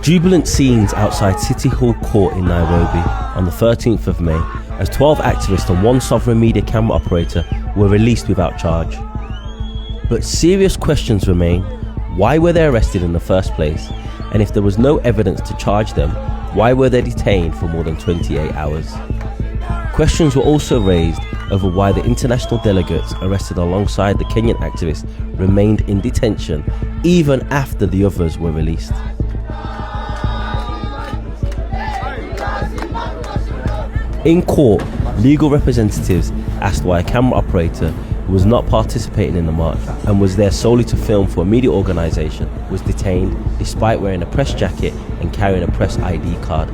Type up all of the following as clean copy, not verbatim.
Jubilant scenes outside City Hall Court in Nairobi on the 13th of May as 12 activists and one Sovereign Media camera operator were released without charge. But serious questions remain. Why were they arrested in the first place? And if there was no evidence to charge them, why were they detained for more than 28 hours? Questions were also raised over why the international delegates arrested alongside the Kenyan activists remained in detention even after the others were released. In court, legal representatives asked why a camera operator who was not participating in the march and was there solely to film for a media organisation was detained despite wearing a press jacket and carrying a press ID card.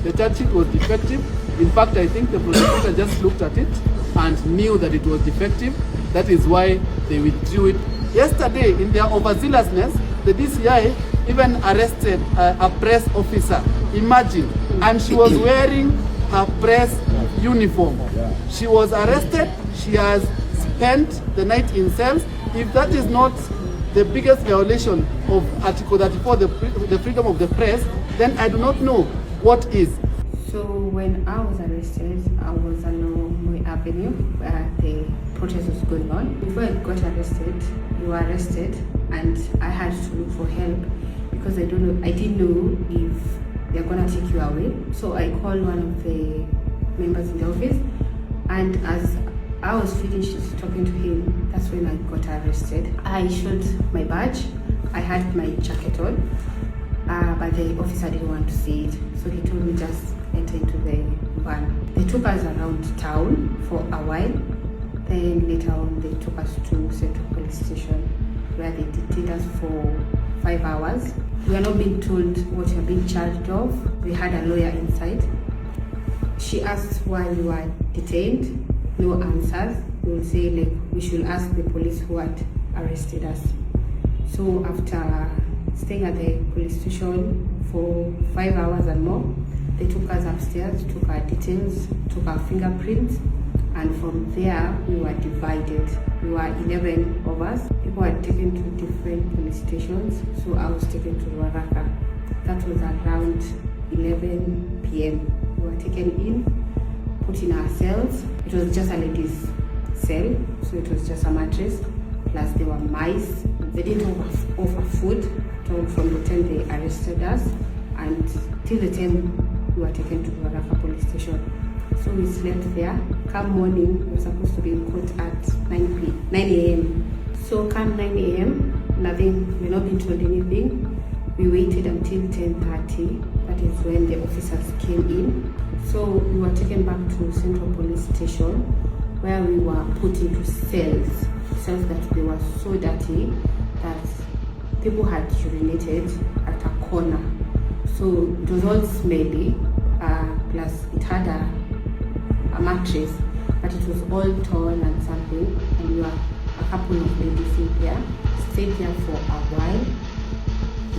The charge sheet was defective. In fact, I think the prosecutor just looked at it and knew that it was defective. That is why they withdrew it. Yesterday, in their overzealousness, the DCI even arrested a press officer. Imagine. And she was wearing her press uniform. She was arrested. She has spent the night in cells. If that is not the biggest violation of Article 34, the freedom of the press, then I do not know what is. So when I was arrested, I was along Moi Avenue where the protest was going on. Before I got arrested, you were arrested, and I had to look for help because I didn't know if they're gonna take you away. So I called one of the members in the office, and as I was finished talking to him, that's when I got arrested. I showed my badge, I had my jacket on, but the officer didn't want to see it. So he told me just enter into the van. They took us around town for a while. Then later on they took us to Central Police Station where they detained us for 5 hours. We are not being told what we are being charged of. We had a lawyer inside. She asked why we were detained. No answers. We will say like we should ask the police who had arrested us. So after staying at the police station for 5 hours and more, they took us upstairs, took our details, took our fingerprints, and from there we were divided. We were 11 of us. People were taken to different police stations, so I was taken to Ruaraka. That was around 11 p.m. We were taken in, put in our cells. It was just a ladies' cell, so it was just a mattress, plus there were mice. They didn't offer food from the time they arrested us, and till the time we were taken to Ruaraka police station. So we slept there. Come morning, we were supposed to be in court at 9 a.m. So come 9 a.m., nothing, we're not being told anything. We waited until 10:30. That is when the officers came in. So we were taken back to Central Police Station where we were put into cells that they were so dirty that people had urinated at a corner. So it was all smelly, plus it had a mattress, but it was all torn and something, and we were a couple of ladies in there, stayed there for a while.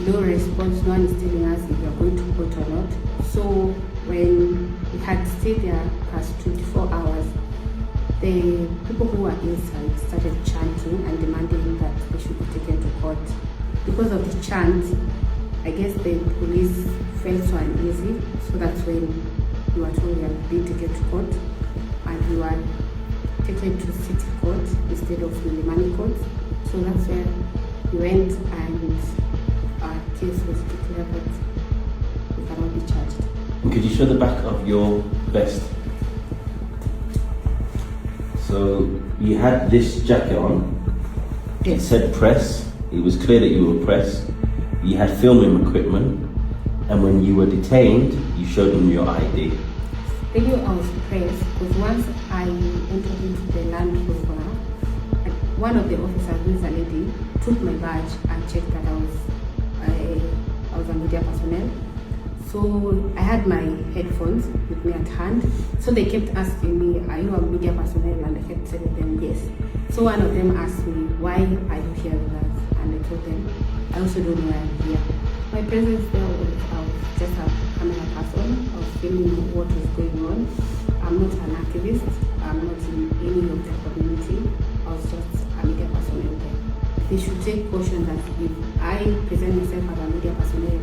No response, no one is telling us if we are going to court or not. So when we had stayed there past 24 hours, the people who were inside started chanting and demanding that they should be taken to court. Because of the chant, I guess the police felt so uneasy, so that's when we were told we are being taken to court, and we were taken to City Court instead of Milimani Court. So that's where we went, and our case was declared that we cannot be charged. Could you show the back of your vest? So you had this jacket on. It said press. It was clear that you were press. You had filming equipment, and when you were detained, you showed them your ID. They knew I was press because once I entered into the Land Rover, one of the officers, who is a lady, took my badge and checked that I was a media personnel. So I had my headphones with me at hand. So they kept asking me, are you a media personnel? And I kept telling them yes. So one of them asked me, why are you here with us? And I told them, I also don't know why I'm here. My presence there was just a camera person. I was filming what was going on. I'm not an activist. I'm not in any of the community. I was just a media personnel there. They should take caution that if I present myself as a media personnel,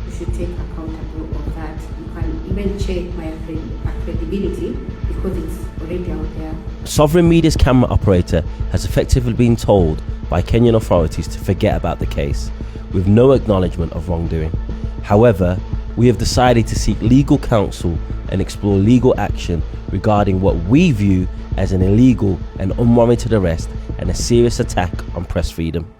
you should take accountable of that. You can even check my credibility because it's already out there. Sovereign Media's camera operator has effectively been told by Kenyan authorities to forget about the case, with no acknowledgement of wrongdoing. However, we have decided to seek legal counsel and explore legal action regarding what we view as an illegal and unwarranted arrest and a serious attack on press freedom.